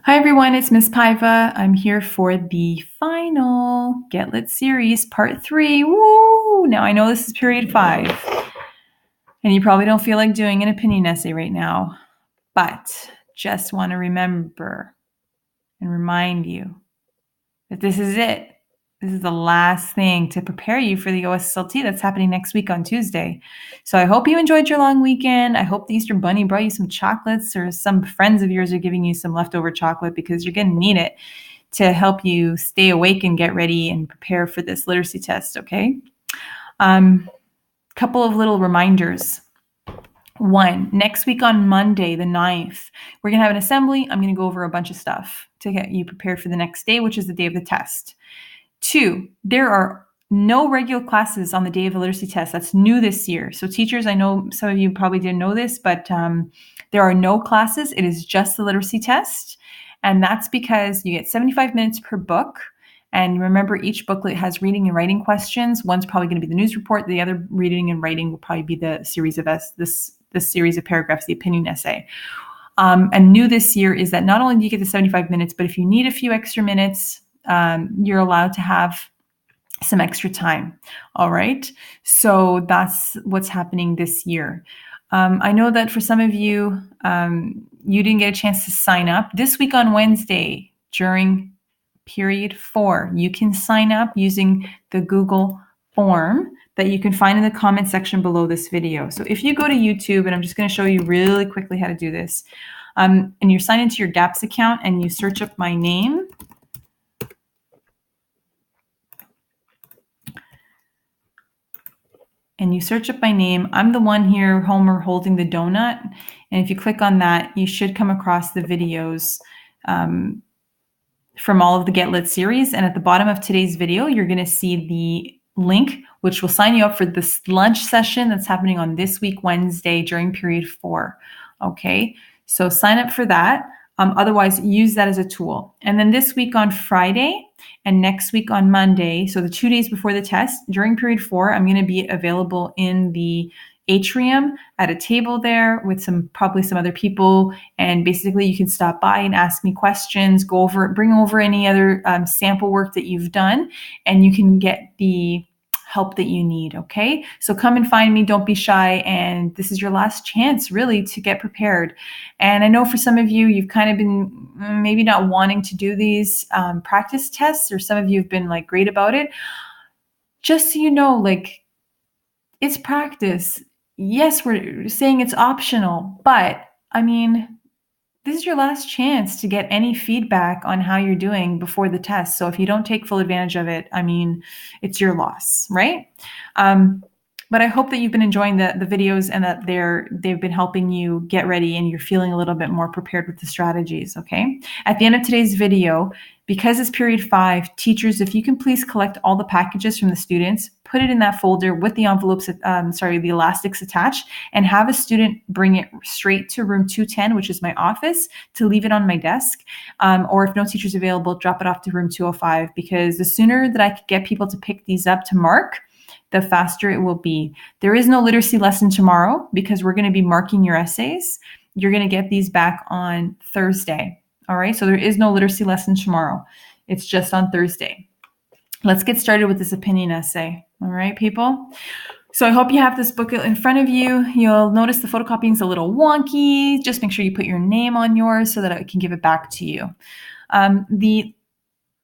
Hi everyone, it's Miss Paiva. I'm here for the final Get Lit series, part 3. Woo! Now I know this is period 5, and you probably don't feel like doing an opinion essay right now, but just want to remember and remind you that this is it. This is the last thing to prepare you for the OSSLT that's happening next week on Tuesday. So I hope you enjoyed your long weekend. I hope the Easter Bunny brought you some chocolates, or some friends of yours are giving you some leftover chocolate, because you're going to need it to help you stay awake and get ready and prepare for this literacy test, okay? Couple of little reminders. One, next week on Monday, the 9th, we're going to have an assembly. I'm going to go over a bunch of stuff to get you prepared for the next day, which is the day of the test. Two, there are no regular classes on the day of the literacy test. That's new this year. So teachers, I know some of you probably didn't know this, but there are no classes. It is just the literacy test. And that's because you get 75 minutes per book. And remember, each booklet has reading and writing questions. One's probably going to be the news report. The other reading and writing will probably be the series of this series of paragraphs, the opinion essay. And new this year is that not only do you get the 75 minutes, but if you need a few extra minutes, you're allowed to have some extra time. All right. So that's what's happening this year. I know that for some of you, you didn't get a chance to sign up. This week on Wednesday, during period 4, you can sign up using the Google form that you can find in the comment section below this video. So if you go to YouTube, and I'm just going to show you really quickly how to do this, and you sign into your GAPS account and you search up my name, I'm the one here, Homer, holding the donut. And if you click on that, you should come across the videos from all of the Get Lit series. And at the bottom of today's video, you're going to see the link, which will sign you up for this lunch session that's happening on this week, Wednesday, during period 4. Okay, so sign up for that. Otherwise, use that as a tool. And then this week on Friday and next week on Monday, so the 2 days before the test, during period 4, I'm going to be available in the atrium at a table there with probably some other people. And basically you can stop by and ask me questions, bring over any other sample work that you've done, and you can get the help that you need. Okay. So come and find me. Don't be shy. And this is your last chance really to get prepared. And I know for some of you, you've kind of been maybe not wanting to do these practice tests, or some of you have been like great about it. Just so you know, like, it's practice. Yes, we're saying it's optional, but I mean, this is your last chance to get any feedback on how you're doing before the test. So if you don't take full advantage of it, I mean, it's your loss, right? But I hope that you've been enjoying the videos, and that they've been helping you get ready and you're feeling a little bit more prepared with the strategies, okay? At the end of today's video, because it's period 5, teachers, if you can please collect all the packages from the students, put it in that folder with the envelopes, the elastics attached, and have a student bring it straight to room 210, which is my office, to leave it on my desk. Or if no teacher's available, drop it off to room 205, because the sooner that I could get people to pick these up to mark, the faster it will be. There is no literacy lesson tomorrow because we're going to be marking your essays. You're going to get these back on Thursday. All right. So there is no literacy lesson tomorrow. It's just on Thursday. Let's get started with this opinion essay. All right, people. So I hope you have this booklet in front of you. You'll notice the photocopying is a little wonky. Just make sure you put your name on yours so that I can give it back to you. The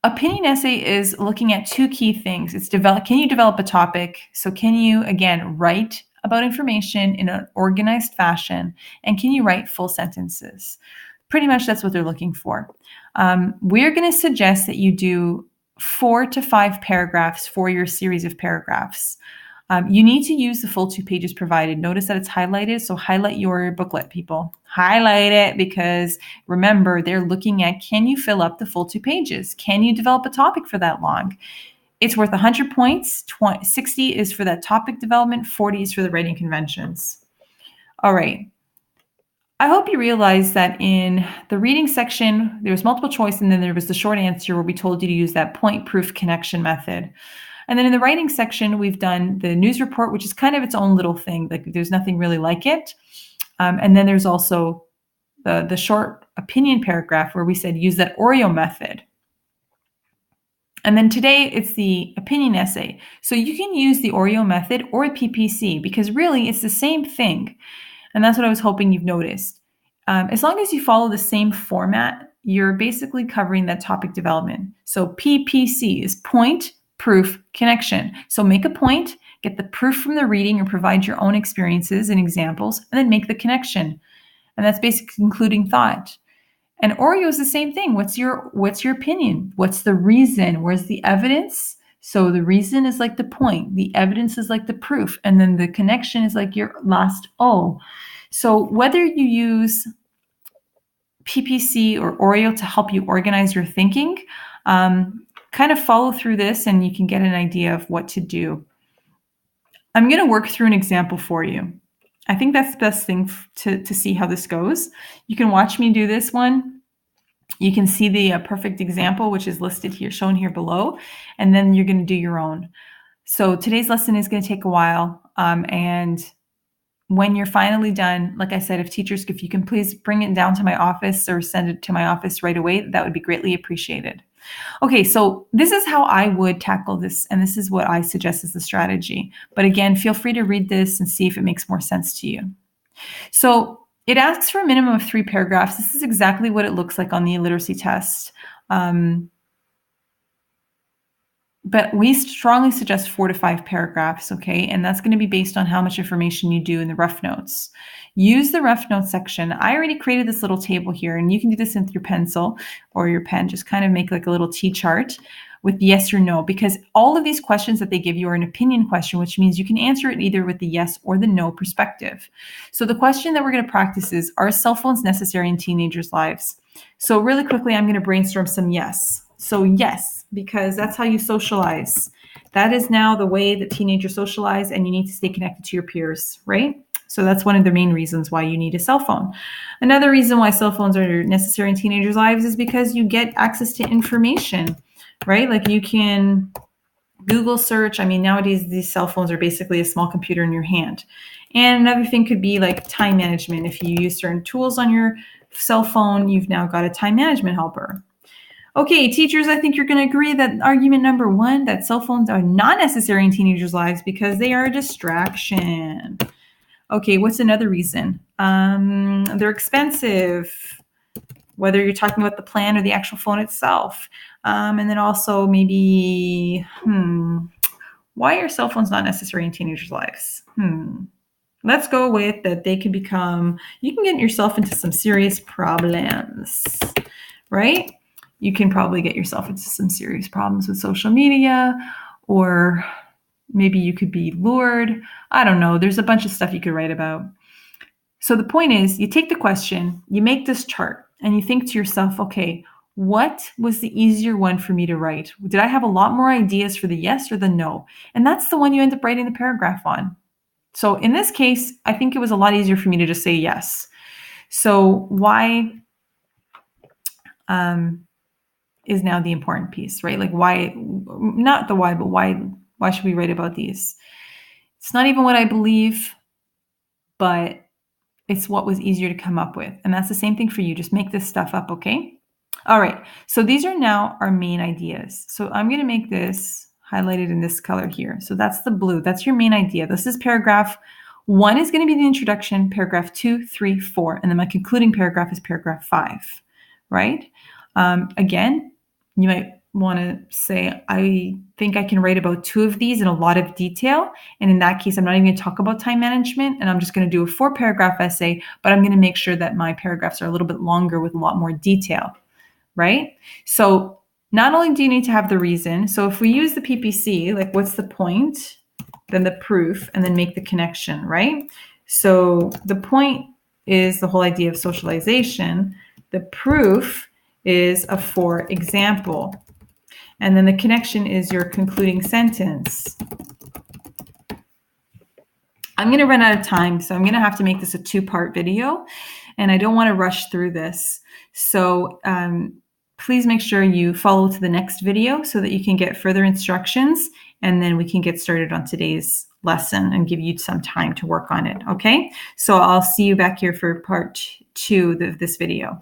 opinion essay is looking at 2 key things. Can you develop a topic? So can you, again, write about information in an organized fashion? And can you write full sentences? Pretty much that's what they're looking for. We're going to suggest that you do 4 to 5 paragraphs for your series of paragraphs. You need to use the full 2 pages provided. Notice that it's highlighted, so highlight your booklet, people. Highlight it, because remember, they're looking at, can you fill up the full 2 pages? Can you develop a topic for that long? It's worth 100 points. 60 is for that topic development, 40 is for the writing conventions. All right. I hope you realize that in the reading section, there was multiple choice, and then there was the short answer where we told you to use that point-proof connection method. And then in the writing section, we've done the news report, which is kind of its own little thing. Like, there's nothing really like it. And then there's also the short opinion paragraph where we said use that Oreo method. And then today it's the opinion essay. So you can use the Oreo method or PPC because really it's the same thing. And that's what I was hoping you've noticed. As long as you follow the same format, you're basically covering that topic development. So PPC is point, proof, connection. So make a point, get the proof from the reading or provide your own experiences and examples, and then make the connection. And that's basically concluding thought. And Oreo is the same thing. What's your opinion? What's the reason? Where's the evidence? So the reason is like the point, the evidence is like the proof, and then the connection is like your last O. So whether you use PPC or Oreo to help you organize your thinking, kind of follow through this and you can get an idea of what to do. I'm going to work through an example for you. I think that's the best thing to see how this goes. You can watch me do this one. You can see the perfect example, which is listed here, shown here below, and then you're going to do your own. So today's lesson is going to take a while, and when you're finally done, like I said, if you can please bring it down to my office or send it to my office right away, that would be greatly appreciated. Okay, so this is how I would tackle this, and this is what I suggest as the strategy. But again, feel free to read this and see if it makes more sense to you. So it asks for a minimum of 3 paragraphs. This is exactly what it looks like on the literacy test. But we strongly suggest 4 to 5 paragraphs, okay? And that's going to be based on how much information you do in the rough notes. Use the rough notes section. I already created this little table here, and you can do this with your pencil or your pen. Just kind of make like a little T-chart with yes or no, because all of these questions that they give you are an opinion question, which means you can answer it either with the yes or the no perspective. So the question that we're going to practice is, are cell phones necessary in teenagers' lives? So really quickly, I'm going to brainstorm some yes. So yes, because that's how you socialize. That is now the way that teenagers socialize, and you need to stay connected to your peers, right? So that's one of the main reasons why you need a cell phone. Another reason why cell phones are necessary in teenagers' lives is because you get access to information, right? Like you can Google search. I mean, nowadays these cell phones are basically a small computer in your hand. And another thing could be like time management. If you use certain tools on your cell phone, you've now got a time management helper. Okay, teachers, I think you're going to agree that argument number 1, that cell phones are not necessary in teenagers' lives because they are a distraction. Okay, what's another reason? They're expensive, whether you're talking about the plan or the actual phone itself. And then also maybe, why are cell phones not necessary in teenagers' lives? Let's go with that you can get yourself into some serious problems, right? You can probably get yourself into some serious problems with social media, or maybe you could be lured. I don't know. There's a bunch of stuff you could write about. So the point is, you take the question, you make this chart, and you think to yourself, okay, what was the easier one for me to write? Did I have a lot more ideas for the yes or the no? And that's the one you end up writing the paragraph on. So in this case, I think it was a lot easier for me to just say yes. So why is now the important piece, right? Like why, not the why, but why should we write about these? It's not even what I believe, but it's what was easier to come up with. And that's the same thing for you. Just make this stuff up, okay? All right, so these are now our main ideas. So I'm gonna make this highlighted in this color here. So that's the blue, that's your main idea. This is paragraph 1 is gonna be the introduction, paragraph 2, 3, 4, and then my concluding paragraph is paragraph 5, right? Again, you might want to say, I think I can write about 2 of these in a lot of detail. And in that case, I'm not even going to talk about time management, and I'm just going to do a 4-paragraph essay, but I'm going to make sure that my paragraphs are a little bit longer with a lot more detail, right? So not only do you need to have the reason, so if we use the PPC, like what's the point, then the proof, and then make the connection, right? So the point is the whole idea of socialization. The proof is a for example. And then the connection is your concluding sentence. I'm going to run out of time, so I'm going to have to make this a 2-part video, and I don't want to rush through this. So please make sure you follow to the next video so that you can get further instructions, and then we can get started on today's lesson and give you some time to work on it. Okay, so I'll see you back here for part 2 of this video.